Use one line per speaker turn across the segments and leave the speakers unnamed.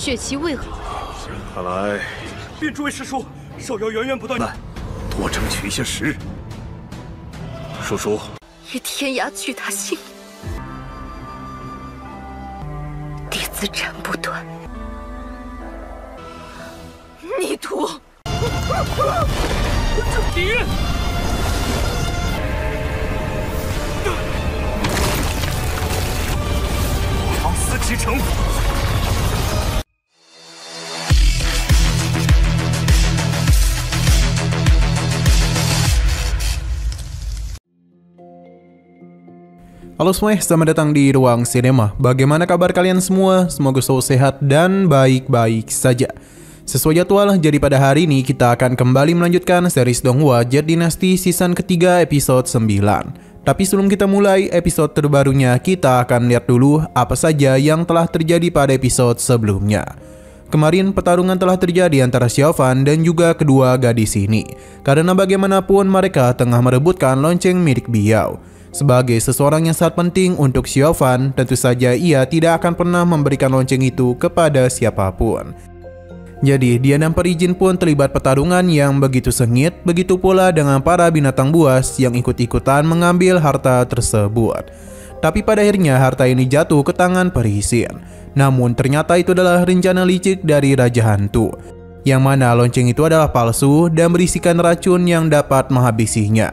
血旗为何？
看来，
愿诸位师叔，手要源源不断。
多争取一些时日。叔叔，
以天涯拒他心，弟子斩不断。逆徒！
敌人！长思其成。
Halo semuanya, selamat datang di Ruang Sinema. Bagaimana kabar kalian semua? Semoga selalu sehat dan baik-baik saja. Sesuai jadwal, jadi pada hari ini kita akan kembali melanjutkan series Donghua Jet Dynasty season ketiga episode 9. Tapi sebelum kita mulai episode terbarunya, kita akan lihat dulu apa saja yang telah terjadi pada episode sebelumnya. Kemarin pertarungan telah terjadi antara Xiaofan dan juga kedua gadis ini. Karena bagaimanapun mereka tengah merebutkan lonceng milik Biao. Sebagai seseorang yang sangat penting untuk Xiaofan, tentu saja ia tidak akan pernah memberikan lonceng itu kepada siapapun. Jadi, dia dan Perijin pun terlibat pertarungan yang begitu sengit, begitu pula dengan para binatang buas yang ikut-ikutan mengambil harta tersebut. Tapi pada akhirnya harta ini jatuh ke tangan Perijin. Namun ternyata itu adalah rencana licik dari Raja Hantu, yang mana lonceng itu adalah palsu dan berisikan racun yang dapat menghabisinya.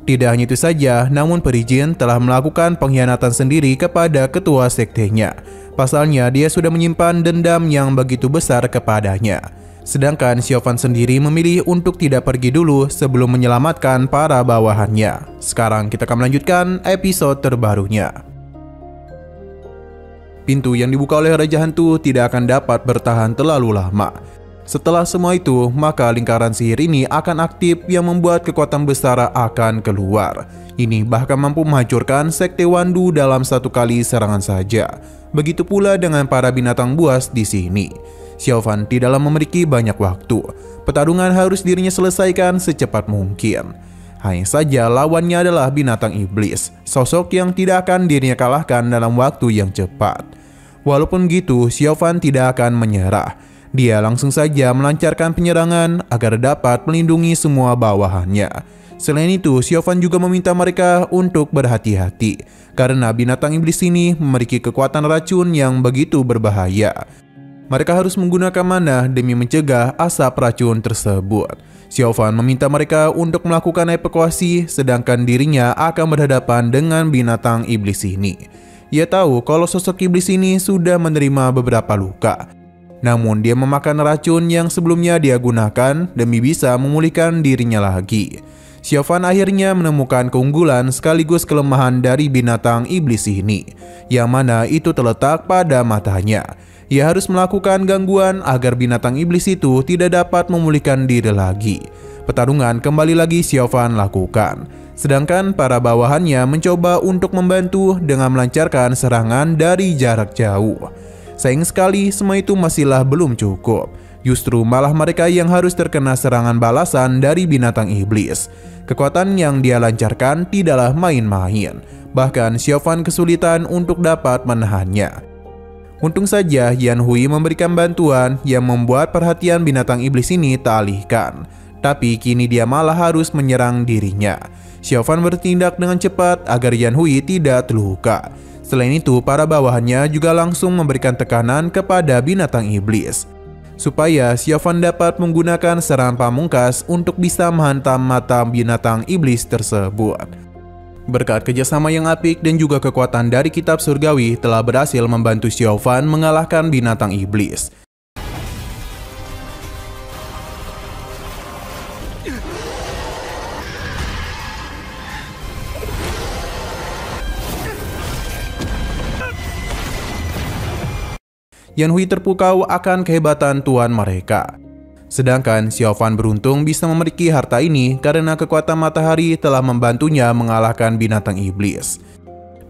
Tidak hanya itu saja, namun Perijin telah melakukan pengkhianatan sendiri kepada ketua sektenya. Pasalnya, dia sudah menyimpan dendam yang begitu besar kepadanya. Sedangkan Xiaofan sendiri memilih untuk tidak pergi dulu sebelum menyelamatkan para bawahannya. Sekarang kita akan melanjutkan episode terbarunya. Pintu yang dibuka oleh Raja Hantu tidak akan dapat bertahan terlalu lama. Setelah semua itu, maka lingkaran sihir ini akan aktif yang membuat kekuatan besar akan keluar. Ini bahkan mampu menghancurkan sekte Wandu dalam satu kali serangan saja. Begitu pula dengan para binatang buas di sini. Xiaofan tidaklah memiliki banyak waktu. Pertarungan harus dirinya selesaikan secepat mungkin. Hanya saja lawannya adalah binatang iblis, sosok yang tidak akan dirinya kalahkan dalam waktu yang cepat. Walaupun begitu, Xiaofan tidak akan menyerah. Dia langsung saja melancarkan penyerangan agar dapat melindungi semua bawahannya. Selain itu, Xiaofan juga meminta mereka untuk berhati-hati karena binatang iblis ini memiliki kekuatan racun yang begitu berbahaya. Mereka harus menggunakan mana demi mencegah asap racun tersebut. Xiaofan meminta mereka untuk melakukan evakuasi, sedangkan dirinya akan berhadapan dengan binatang iblis ini. Ia tahu kalau sosok iblis ini sudah menerima beberapa luka. Namun dia memakan racun yang sebelumnya dia gunakan demi bisa memulihkan dirinya lagi. Xiaofan akhirnya menemukan keunggulan sekaligus kelemahan dari binatang iblis ini, yang mana itu terletak pada matanya. Ia harus melakukan gangguan agar binatang iblis itu tidak dapat memulihkan diri lagi. Pertarungan kembali lagi Xiaofan lakukan. Sedangkan para bawahannya mencoba untuk membantu dengan melancarkan serangan dari jarak jauh. Sayang sekali semua itu masihlah belum cukup. Justru malah mereka yang harus terkena serangan balasan dari binatang iblis. Kekuatan yang dia lancarkan tidaklah main-main. Bahkan Xiaofan kesulitan untuk dapat menahannya. Untung saja Yan Hui memberikan bantuan yang membuat perhatian binatang iblis ini teralihkan. Tapi kini dia malah harus menyerang dirinya. Xiaofan bertindak dengan cepat agar Yan Hui tidak terluka. Selain itu, para bawahannya juga langsung memberikan tekanan kepada binatang iblis, supaya Xiaofan dapat menggunakan serangan pamungkas untuk bisa menghantam mata binatang iblis tersebut. Berkat kerjasama yang apik dan juga kekuatan dari kitab surgawi telah berhasil membantu Xiaofan mengalahkan binatang iblis. Yan Hui terpukau akan kehebatan tuan mereka. Sedangkan Xiaofan beruntung bisa memiliki harta ini karena kekuatan matahari telah membantunya mengalahkan binatang iblis.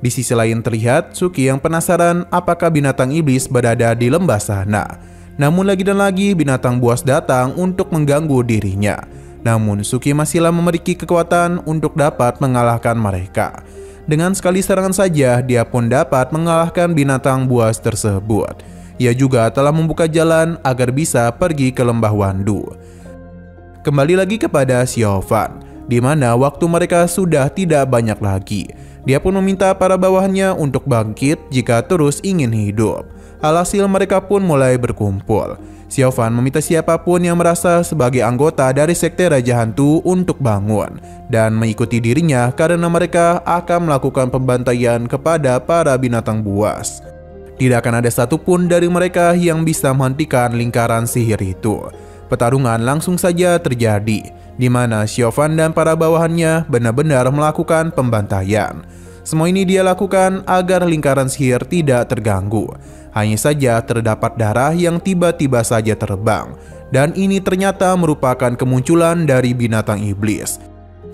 Di sisi lain terlihat Suki yang penasaran apakah binatang iblis berada di lembah sana. Namun lagi dan lagi binatang buas datang untuk mengganggu dirinya. Namun Suki masihlah memiliki kekuatan untuk dapat mengalahkan mereka. Dengan sekali serangan saja dia pun dapat mengalahkan binatang buas tersebut. Ia juga telah membuka jalan agar bisa pergi ke lembah Wandu. Kembali lagi kepada Xiaofan, di mana waktu mereka sudah tidak banyak lagi. Dia pun meminta para bawahannya untuk bangkit jika terus ingin hidup. Alhasil mereka pun mulai berkumpul. Xiaofan meminta siapapun yang merasa sebagai anggota dari sekte Raja Hantu untuk bangun dan mengikuti dirinya karena mereka akan melakukan pembantaian kepada para binatang buas. Tidak akan ada satupun dari mereka yang bisa menghentikan lingkaran sihir itu. Pertarungan langsung saja terjadi, di mana Xiaofan dan para bawahannya benar-benar melakukan pembantaian. Semua ini dia lakukan agar lingkaran sihir tidak terganggu. Hanya saja terdapat darah yang tiba-tiba saja terbang, dan ini ternyata merupakan kemunculan dari binatang iblis.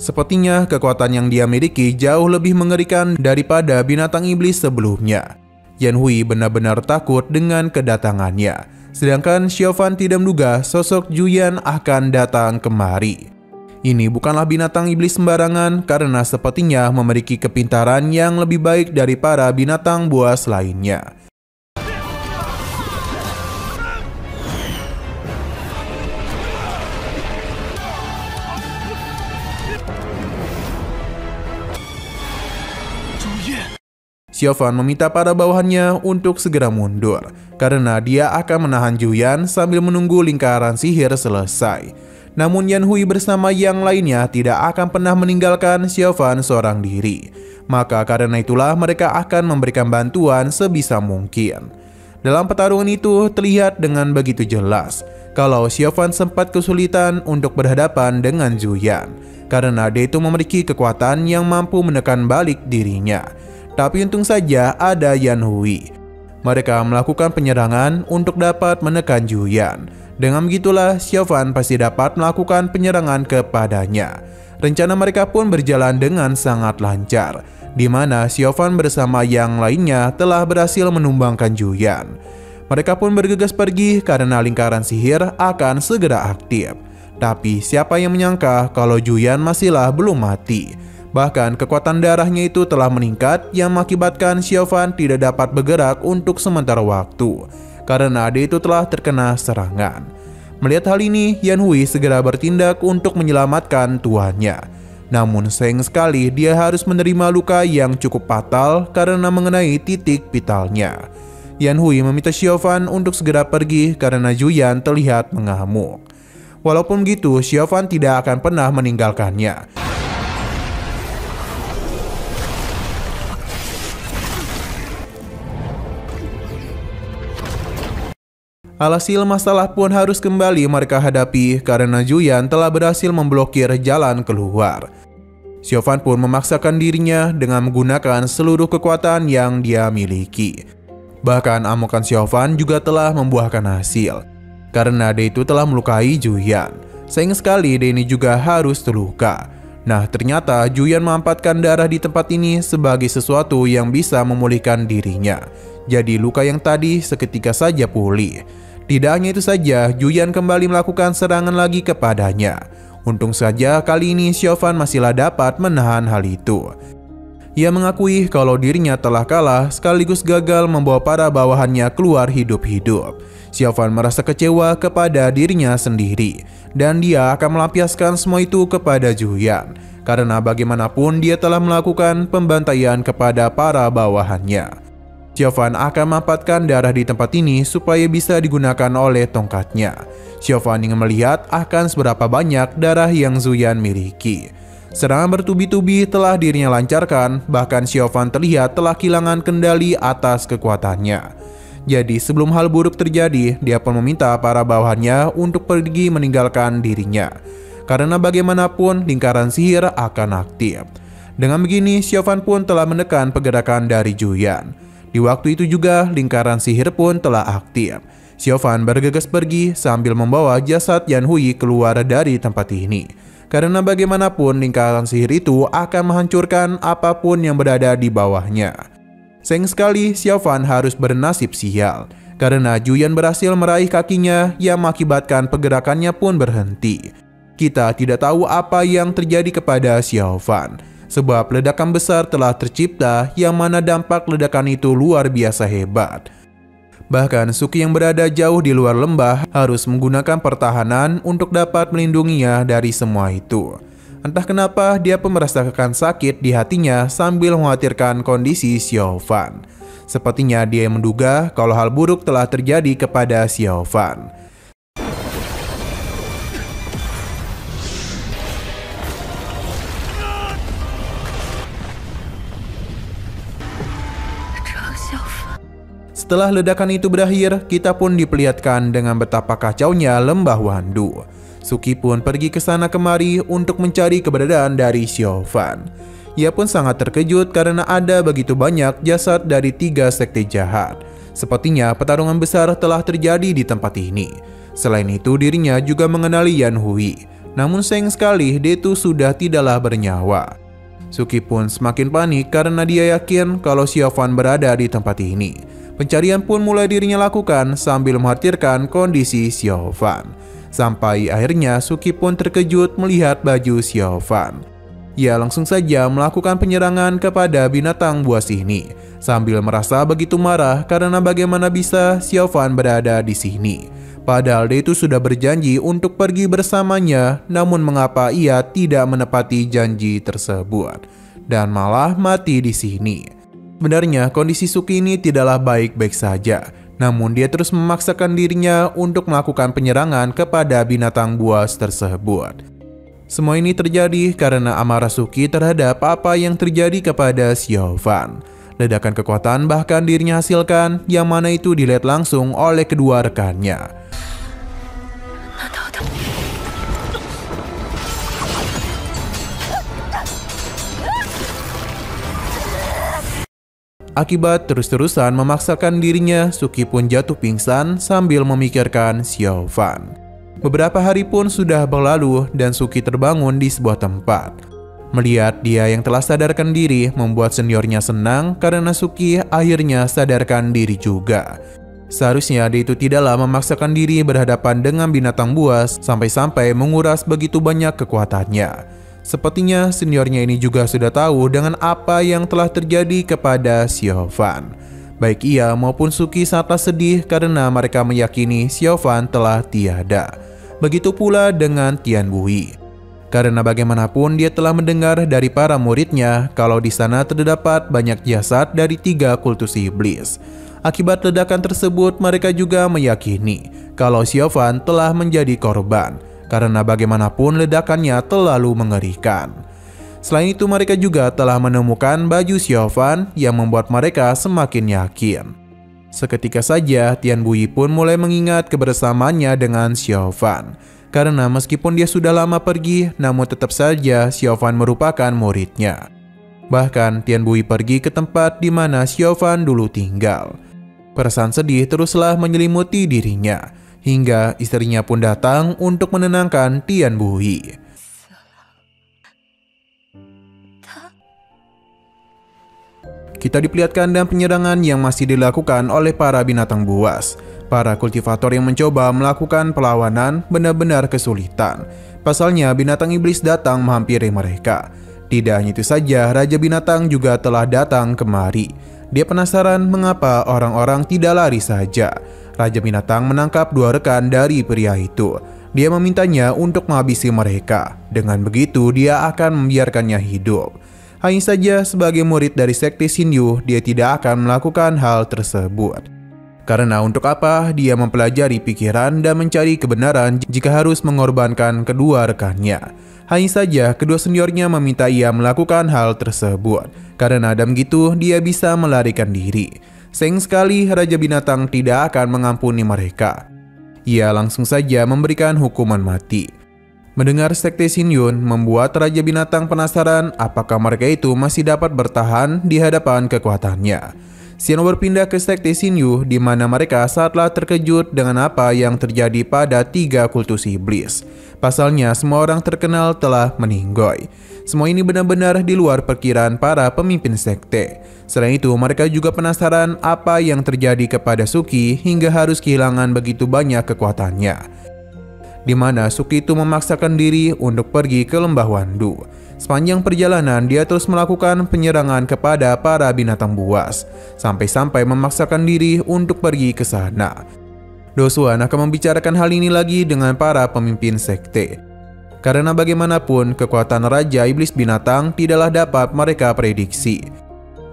Sepertinya kekuatan yang dia miliki jauh lebih mengerikan daripada binatang iblis sebelumnya. Yan Hui benar-benar takut dengan kedatangannya, sedangkan Xiaofan tidak menduga sosok Juyan akan datang kemari. Ini bukanlah binatang iblis sembarangan karena sepertinya memiliki kepintaran yang lebih baik dari para binatang buas lainnya. Xiaofan meminta para bawahannya untuk segera mundur karena dia akan menahan Juyan sambil menunggu lingkaran sihir selesai. Namun Yan Hui bersama yang lainnya tidak akan pernah meninggalkan Xiaofan seorang diri. Maka karena itulah mereka akan memberikan bantuan sebisa mungkin. Dalam pertarungan itu terlihat dengan begitu jelas kalau Xiaofan sempat kesulitan untuk berhadapan dengan Juyan karena dia itu memiliki kekuatan yang mampu menekan balik dirinya. Tapi untung saja ada Yan Hui. Mereka melakukan penyerangan untuk dapat menekan Juyan. Dengan begitulah Xiaofan pasti dapat melakukan penyerangan kepadanya. Rencana mereka pun berjalan dengan sangat lancar, di mana Xiaofan bersama yang lainnya telah berhasil menumbangkan Juyan. Mereka pun bergegas pergi karena lingkaran sihir akan segera aktif. Tapi siapa yang menyangka kalau Juyan masihlah belum mati. Bahkan kekuatan darahnya itu telah meningkat yang mengakibatkan Xiaofan tidak dapat bergerak untuk sementara waktu karena dia itu telah terkena serangan. Melihat hal ini, Yan Hui segera bertindak untuk menyelamatkan tuannya. Namun sayang sekali dia harus menerima luka yang cukup fatal karena mengenai titik vitalnya. Yan Hui meminta Xiaofan untuk segera pergi karena Juyan terlihat mengamuk. Walaupun begitu, Xiaofan tidak akan pernah meninggalkannya. Alhasil masalah pun harus kembali mereka hadapi karena Juyan telah berhasil memblokir jalan keluar. Xiaofan pun memaksakan dirinya dengan menggunakan seluruh kekuatan yang dia miliki. Bahkan amukan Xiaofan juga telah membuahkan hasil karena dia itu telah melukai Juyan. Sayang sekali dia ini juga harus terluka. Nah ternyata Juyan memanfaatkan darah di tempat ini sebagai sesuatu yang bisa memulihkan dirinya. Jadi luka yang tadi seketika saja pulih. Tidak hanya itu saja, Juyan kembali melakukan serangan lagi kepadanya. Untung saja kali ini Xiaofan masihlah dapat menahan hal itu. Ia mengakui kalau dirinya telah kalah sekaligus gagal membawa para bawahannya keluar hidup-hidup. Xiaofan merasa kecewa kepada dirinya sendiri dan dia akan melampiaskan semua itu kepada Juyan karena bagaimanapun dia telah melakukan pembantaian kepada para bawahannya. Xiaofan akan memanfaatkan darah di tempat ini supaya bisa digunakan oleh tongkatnya. Xiaofan ingin melihat akan seberapa banyak darah yang Zuyan miliki. Serangan bertubi-tubi telah dirinya lancarkan, bahkan Xiaofan terlihat telah kehilangan kendali atas kekuatannya. Jadi sebelum hal buruk terjadi, dia pun meminta para bawahannya untuk pergi meninggalkan dirinya. Karena bagaimanapun lingkaran sihir akan aktif. Dengan begini, Xiaofan pun telah menekan pergerakan dari Juyan. Di waktu itu juga lingkaran sihir pun telah aktif. Xiaofan bergegas pergi sambil membawa jasad Yan Hui keluar dari tempat ini. Karena bagaimanapun lingkaran sihir itu akan menghancurkan apapun yang berada di bawahnya. Sayang sekali Xiaofan harus bernasib sial. Karena Juyan berhasil meraih kakinya yang mengakibatkan pergerakannya pun berhenti. Kita tidak tahu apa yang terjadi kepada Xiaofan. Sebab ledakan besar telah tercipta yang mana dampak ledakan itu luar biasa hebat. Bahkan Suki yang berada jauh di luar lembah harus menggunakan pertahanan untuk dapat melindunginya dari semua itu. Entah kenapa dia pun merasakan sakit di hatinya sambil mengkhawatirkan kondisi Xiaofan. Sepertinya dia menduga kalau hal buruk telah terjadi kepada Xiaofan. Setelah ledakan itu berakhir, kita pun diperlihatkan dengan betapa kacaunya lembah Wandu. Suki pun pergi ke sana kemari untuk mencari keberadaan dari Xiaofan. Ia pun sangat terkejut karena ada begitu banyak jasad dari 3 sekte jahat. Sepertinya pertarungan besar telah terjadi di tempat ini. Selain itu dirinya juga mengenali Yan Hui. Namun sayang sekali dia itu sudah tidaklah bernyawa. Suki pun semakin panik karena dia yakin kalau Xiaofan berada di tempat ini. Pencarian pun mulai dirinya lakukan sambil mengkhawatirkan kondisi Xiaofan. Sampai akhirnya Suki pun terkejut melihat baju Xiaofan. Ia langsung saja melakukan penyerangan kepada binatang buas ini sambil merasa begitu marah karena bagaimana bisa Xiaofan berada di sini. Padahal dia itu sudah berjanji untuk pergi bersamanya, namun mengapa ia tidak menepati janji tersebut dan malah mati di sini. Sebenarnya kondisi Suki ini tidaklah baik-baik saja, namun dia terus memaksakan dirinya untuk melakukan penyerangan kepada binatang buas tersebut. Semua ini terjadi karena amarah Suki terhadap apa yang terjadi kepada Xiaofan. Ledakan kekuatan bahkan dirinya hasilkan, yang mana itu dilihat langsung oleh kedua rekannya. Akibat terus-terusan memaksakan dirinya, Suki pun jatuh pingsan sambil memikirkan Xiaofan. Beberapa hari pun sudah berlalu dan Suki terbangun di sebuah tempat. Melihat dia yang telah sadarkan diri membuat seniornya senang karena Suki akhirnya sadarkan diri juga. Seharusnya dia itu tidaklah memaksakan diri berhadapan dengan binatang buas sampai-sampai menguras begitu banyak kekuatannya. Sepertinya seniornya ini juga sudah tahu dengan apa yang telah terjadi kepada Xiaofan. Baik ia maupun Suki sangatlah sedih karena mereka meyakini Xiaofan telah tiada. Begitu pula dengan Tian Bui. Karena bagaimanapun dia telah mendengar dari para muridnya kalau di sana terdapat banyak jasad dari 3 kultus iblis. Akibat ledakan tersebut mereka juga meyakini kalau Xiaofan telah menjadi korban. Karena bagaimanapun ledakannya terlalu mengerikan. Selain itu mereka juga telah menemukan baju Xiaofan yang membuat mereka semakin yakin. Seketika saja Tian Bui pun mulai mengingat kebersamaannya dengan Xiaofan. Karena meskipun dia sudah lama pergi, namun tetap saja Xiaofan merupakan muridnya. Bahkan Tian Bui pergi ke tempat di mana Xiaofan dulu tinggal. Perasaan sedih teruslah menyelimuti dirinya. Hingga istrinya pun datang untuk menenangkan Tian Bui. Kita diperlihatkan dalam penyerangan yang masih dilakukan oleh para binatang buas. Para kultivator yang mencoba melakukan perlawanan benar-benar kesulitan. Pasalnya binatang iblis datang menghampiri mereka. Tidak hanya itu saja, Raja Binatang juga telah datang kemari. Dia penasaran mengapa orang-orang tidak lari saja. Raja Binatang menangkap 2 rekan dari pria itu. Dia memintanya untuk menghabisi mereka. Dengan begitu, dia akan membiarkannya hidup. Hanya saja sebagai murid dari sekte Xinyu, dia tidak akan melakukan hal tersebut. Karena untuk apa dia mempelajari pikiran dan mencari kebenaran jika harus mengorbankan kedua rekannya. Hanya saja kedua seniornya meminta ia melakukan hal tersebut. Karena dengan gitu dia bisa melarikan diri. Sayang sekali Raja Binatang tidak akan mengampuni mereka. Ia langsung saja memberikan hukuman mati. Mendengar sekte Xinyu membuat Raja Binatang penasaran apakah mereka itu masih dapat bertahan di hadapan kekuatannya. Xianwu berpindah ke sekte Xinyu di mana mereka saatlah terkejut dengan apa yang terjadi pada 3 kultus iblis. Pasalnya semua orang terkenal telah meninggoy. Semua ini benar-benar di luar perkiraan para pemimpin sekte. Selain itu, mereka juga penasaran apa yang terjadi kepada Suki hingga harus kehilangan begitu banyak kekuatannya. Di mana Suki itu memaksakan diri untuk pergi ke lembah Wandu. Sepanjang perjalanan, dia terus melakukan penyerangan kepada para binatang buas, sampai-sampai memaksakan diri untuk pergi ke sana. Dosuan akan membicarakan hal ini lagi dengan para pemimpin sekte. Karena bagaimanapun, kekuatan Raja Iblis Binatang tidaklah dapat mereka prediksi.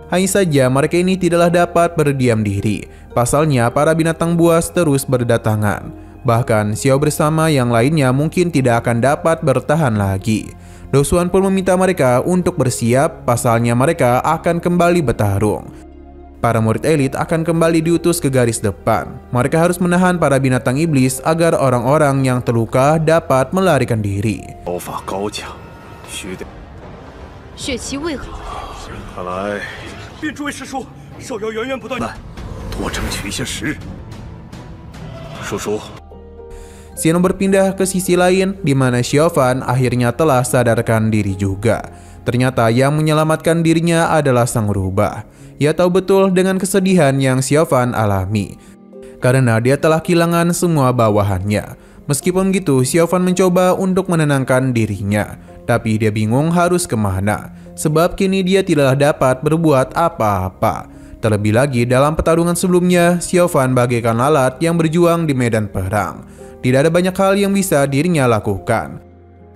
Hanya saja mereka ini tidaklah dapat berdiam diri. Pasalnya, para binatang buas terus berdatangan. Bahkan, Xiao bersama yang lainnya mungkin tidak akan dapat bertahan lagi. Dosuan pun meminta mereka untuk bersiap, pasalnya mereka akan kembali bertarung. Para murid elit akan kembali diutus ke garis depan. Mereka harus menahan para binatang iblis agar orang-orang yang terluka dapat melarikan diri.
刀法高强，须得。
血气为何？
看来
禀诸位师叔，少瑶源源不断。
多争取一些时日。叔叔。
Xianwu berpindah ke sisi lain di mana Xiaofan akhirnya telah sadarkan diri juga. Ternyata yang menyelamatkan dirinya adalah sang rubah. Ia tahu betul dengan kesedihan yang Xiaofan alami karena dia telah kehilangan semua bawahannya. Meskipun begitu, Xiaofan mencoba untuk menenangkan dirinya, tapi dia bingung harus kemana sebab kini dia tidaklah dapat berbuat apa-apa. Terlebih lagi dalam pertarungan sebelumnya, Xiaofan bagaikan lalat yang berjuang di medan perang. Tidak ada banyak hal yang bisa dirinya lakukan.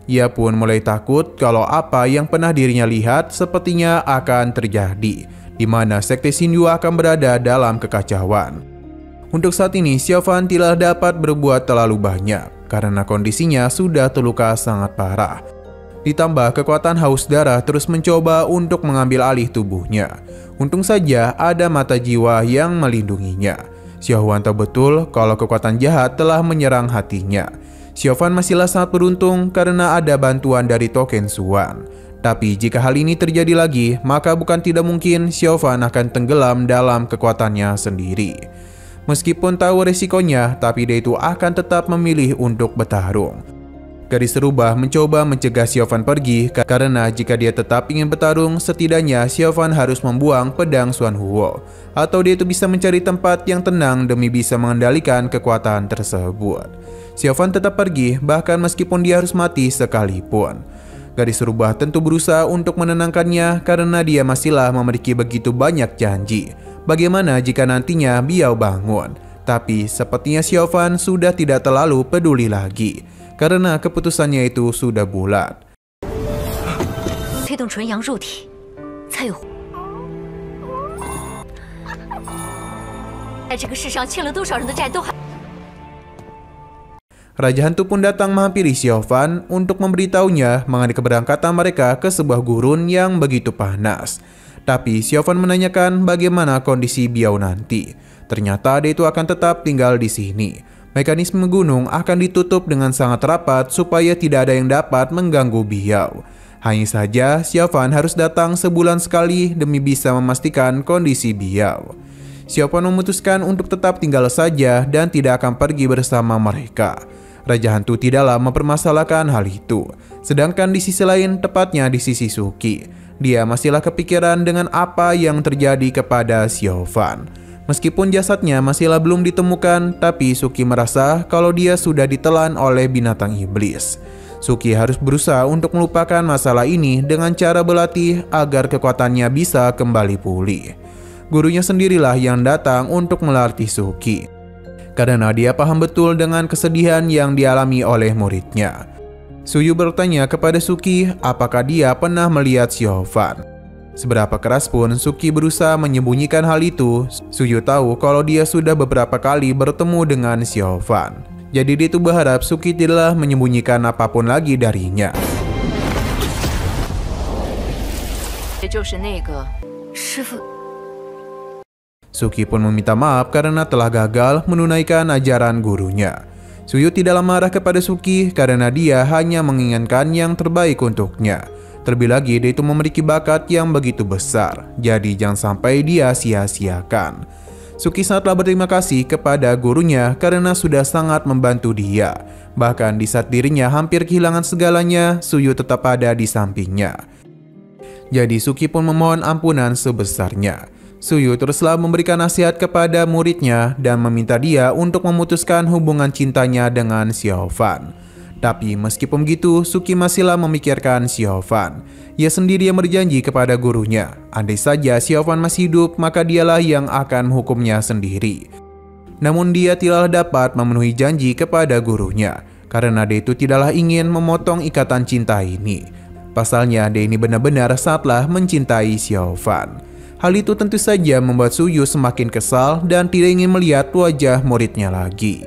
Ia pun mulai takut kalau apa yang pernah dirinya lihat sepertinya akan terjadi, di mana sekte Xinyu akan berada dalam kekacauan. Untuk saat ini, Xiaofan tidak dapat berbuat terlalu banyak karena kondisinya sudah terluka sangat parah. Ditambah kekuatan haus darah terus mencoba untuk mengambil alih tubuhnya. Untung saja ada mata jiwa yang melindunginya. Xiaohuan tahu betul kalau kekuatan jahat telah menyerang hatinya. Xiaofan masihlah sangat beruntung karena ada bantuan dari Token Xuan. Tapi jika hal ini terjadi lagi, maka bukan tidak mungkin Xiaofan akan tenggelam dalam kekuatannya sendiri. Meskipun tahu resikonya, tapi dia itu akan tetap memilih untuk bertarung. Gadis rubah mencoba mencegah Xiaofan pergi karena jika dia tetap ingin bertarung, setidaknya Xiaofan harus membuang pedang Xuan Huo, atau dia itu bisa mencari tempat yang tenang demi bisa mengendalikan kekuatan tersebut. Xiaofan tetap pergi, bahkan meskipun dia harus mati sekalipun. Gadis rubah tentu berusaha untuk menenangkannya karena dia masihlah memiliki begitu banyak janji. Bagaimana jika nantinya Biao bangun? Tapi sepertinya Xiaofan sudah tidak terlalu peduli lagi karena keputusannya itu sudah bulat.
推动纯阳肉体，才有。在这个世上欠了多少人的债都还。
Raja Hantu pun datang menghampiri Xiaofan untuk memberitahunya mengenai keberangkatan mereka ke sebuah gurun yang begitu panas. Tapi Xiaofan menanyakan bagaimana kondisi Biao nanti. Ternyata dia itu akan tetap tinggal di sini. Mekanisme gunung akan ditutup dengan sangat rapat supaya tidak ada yang dapat mengganggu Biao. Hanya saja Xiaofan harus datang sebulan sekali demi bisa memastikan kondisi Biao. Xiaofan memutuskan untuk tetap tinggal saja dan tidak akan pergi bersama mereka. Raja Hantu tidaklah mempermasalahkan hal itu. Sedangkan di sisi lain, tepatnya di sisi Suki, dia masihlah kepikiran dengan apa yang terjadi kepada Xiaofan. Meskipun jasadnya masihlah belum ditemukan, tapi Suki merasa kalau dia sudah ditelan oleh binatang iblis. Suki harus berusaha untuk melupakan masalah ini dengan cara berlatih agar kekuatannya bisa kembali pulih. Gurunya sendirilah yang datang untuk melatih Suki, karena dia paham betul dengan kesedihan yang dialami oleh muridnya. Suyu bertanya kepada Suki apakah dia pernah melihat Xiaofan. Seberapa keras pun Suki berusaha menyembunyikan hal itu, Suyu tahu kalau dia sudah beberapa kali bertemu dengan Xiaofan. Jadi dia itu berharap Suki tidaklah menyembunyikan apapun lagi darinya. Suki pun meminta maaf karena telah gagal menunaikan ajaran gurunya. Suyu tidaklah marah kepada Suki karena dia hanya menginginkan yang terbaik untuknya. Terlebih lagi dia itu memiliki bakat yang begitu besar, jadi jangan sampai dia sia-siakan. Suki sangatlah berterima kasih kepada gurunya karena sudah sangat membantu dia. Bahkan di saat dirinya hampir kehilangan segalanya, Suyu tetap ada di sampingnya. Jadi Suki pun memohon ampunan sebesarnya. Suyu teruslah memberikan nasihat kepada muridnya dan meminta dia untuk memutuskan hubungan cintanya dengan Xiaofan. Tapi meskipun begitu, Suki masihlah memikirkan Xiaofan. Ia sendiri yang berjanji kepada gurunya, andai saja Xiaofan masih hidup, maka dialah yang akan menghukumnya sendiri. Namun dia tidaklah dapat memenuhi janji kepada gurunya, karena dia itu tidaklah ingin memotong ikatan cinta ini. Pasalnya dia ini benar-benar sangatlah mencintai Xiaofan. Hal itu tentu saja membuat Suyu semakin kesal dan tidak ingin melihat wajah muridnya lagi.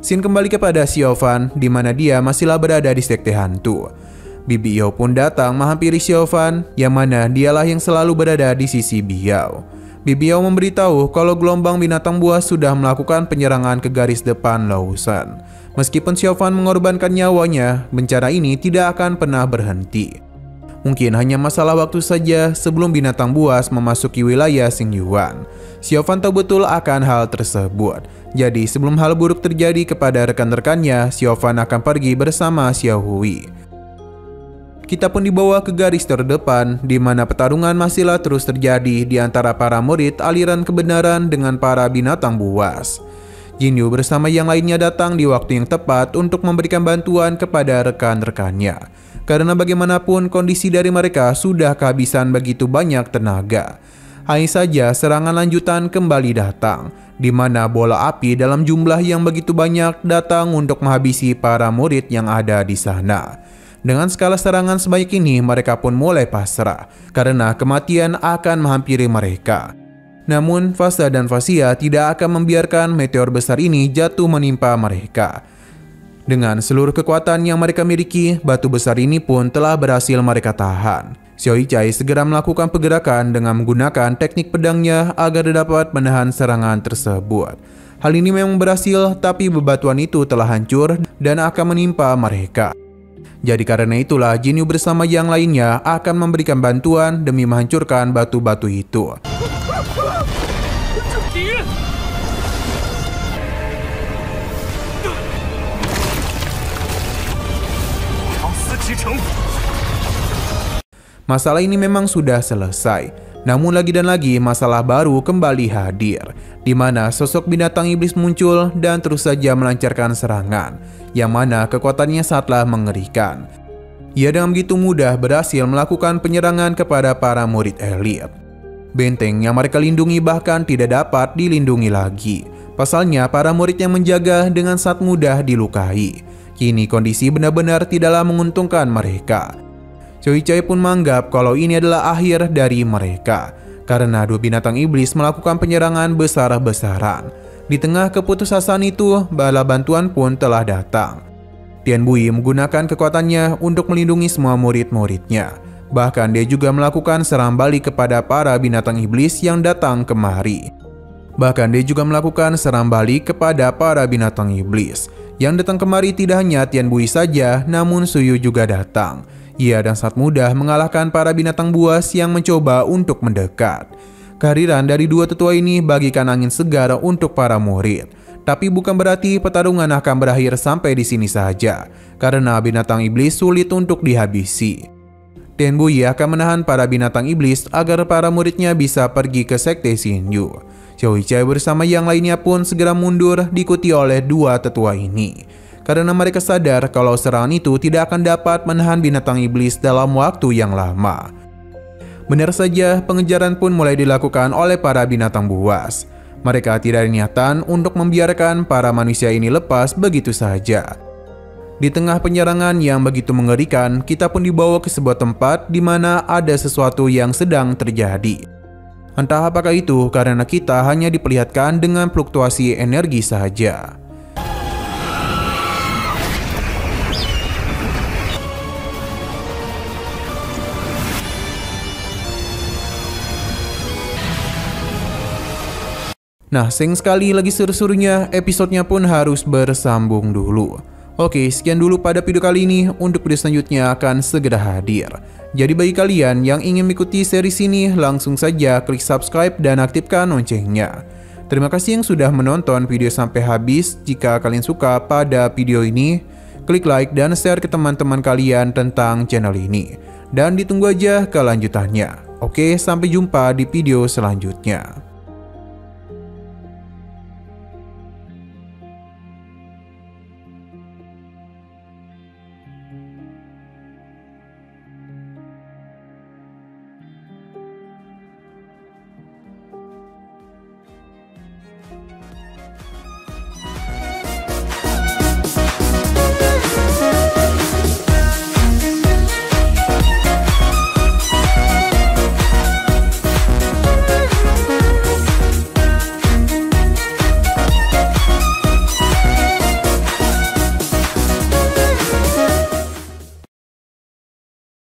Scene kembali kepada Xiaofan, di mana dia masihlah berada di sekte hantu. Bibi Yao pun datang menghampiri Xiaofan, yang mana dialah yang selalu berada di sisi Biao. Bibi Yao memberitahu kalau gelombang binatang buas sudah melakukan penyerangan ke garis depan Lausan. Meskipun Xiaofan mengorbankan nyawanya, bencana ini tidak akan pernah berhenti. Mungkin hanya masalah waktu saja sebelum binatang buas memasuki wilayah Xingyuan. Xiaofan tahu betul akan hal tersebut. Jadi sebelum hal buruk terjadi kepada rekan-rekannya, Xiaofan akan pergi bersama Xiao Hui. Kita pun dibawa ke garis terdepan, di mana pertarungan masihlah terus terjadi di antara para murid aliran kebenaran dengan para binatang buas. Jinyu bersama yang lainnya datang di waktu yang tepat untuk memberikan bantuan kepada rekan-rekannya. Karena bagaimanapun kondisi dari mereka sudah kehabisan begitu banyak tenaga. Hanya saja serangan lanjutan kembali datang, di mana bola api dalam jumlah yang begitu banyak datang untuk menghabisi para murid yang ada di sana. Dengan skala serangan sebanyak ini, mereka pun mulai pasrah, karena kematian akan menghampiri mereka. Namun, Fasa dan Fasia tidak akan membiarkan meteor besar ini jatuh menimpa mereka. Dengan seluruh kekuatan yang mereka miliki, batu besar ini pun telah berhasil mereka tahan. Xiao Yichai segera melakukan pergerakan dengan menggunakan teknik pedangnya agar dapat menahan serangan tersebut. Hal ini memang berhasil, tapi bebatuan itu telah hancur dan akan menimpa mereka. Jadi karena itulah Jinyu bersama yang lainnya akan memberikan bantuan demi menghancurkan batu-batu itu. Masalah ini memang sudah selesai. Namun lagi dan lagi masalah baru kembali hadir, di mana sosok binatang iblis muncul dan terus saja melancarkan serangan, yang mana kekuatannya sangatlah mengerikan. Ia dengan begitu mudah berhasil melakukan penyerangan kepada para murid elit. Benteng yang mereka lindungi bahkan tidak dapat dilindungi lagi. Pasalnya para murid yang menjaga dengan sangat mudah dilukai. Kini kondisi benar-benar tidaklah menguntungkan mereka. Xiao Yichai pun menganggap kalau ini adalah akhir dari mereka, karena dua binatang iblis melakukan penyerangan besar-besaran. Di tengah keputusasaan itu, bala bantuan pun telah datang. Tian Bui menggunakan kekuatannya untuk melindungi semua murid-muridnya. Bahkan dia juga melakukan serangan balik kepada para binatang iblis yang datang kemari. Yang datang kemari tidak hanya Tian Bui saja, namun Suyu juga datang. Ia dan sangat mudah mengalahkan para binatang buas yang mencoba untuk mendekat. Kehadiran dari dua tetua ini bagikan angin segar untuk para murid. Tapi bukan berarti pertarungan akan berakhir sampai di sini saja, karena binatang iblis sulit untuk dihabisi. Tian Bui akan menahan para binatang iblis agar para muridnya bisa pergi ke sekte Xinyu. Xiao Yichai bersama yang lainnya pun segera mundur diikuti oleh dua tetua ini. Karena mereka sadar kalau serangan itu tidak akan dapat menahan binatang iblis dalam waktu yang lama. Benar saja, pengejaran pun mulai dilakukan oleh para binatang buas. Mereka tidak ada niatan untuk membiarkan para manusia ini lepas begitu saja. Di tengah penyerangan yang begitu mengerikan, kita pun dibawa ke sebuah tempat di mana ada sesuatu yang sedang terjadi. Entah apakah itu karena kita hanya diperlihatkan dengan fluktuasi energi saja. Nah, sayang sekali lagi seru-serunya, episodenya pun harus bersambung dulu. Oke, sekian dulu pada video kali ini. Untuk video selanjutnya akan segera hadir. Jadi bagi kalian yang ingin mengikuti series ini, langsung saja klik subscribe dan aktifkan loncengnya. Terima kasih yang sudah menonton video sampai habis. Jika kalian suka pada video ini, klik like dan share ke teman-teman kalian tentang channel ini. Dan ditunggu aja kelanjutannya. Oke, sampai jumpa di video selanjutnya.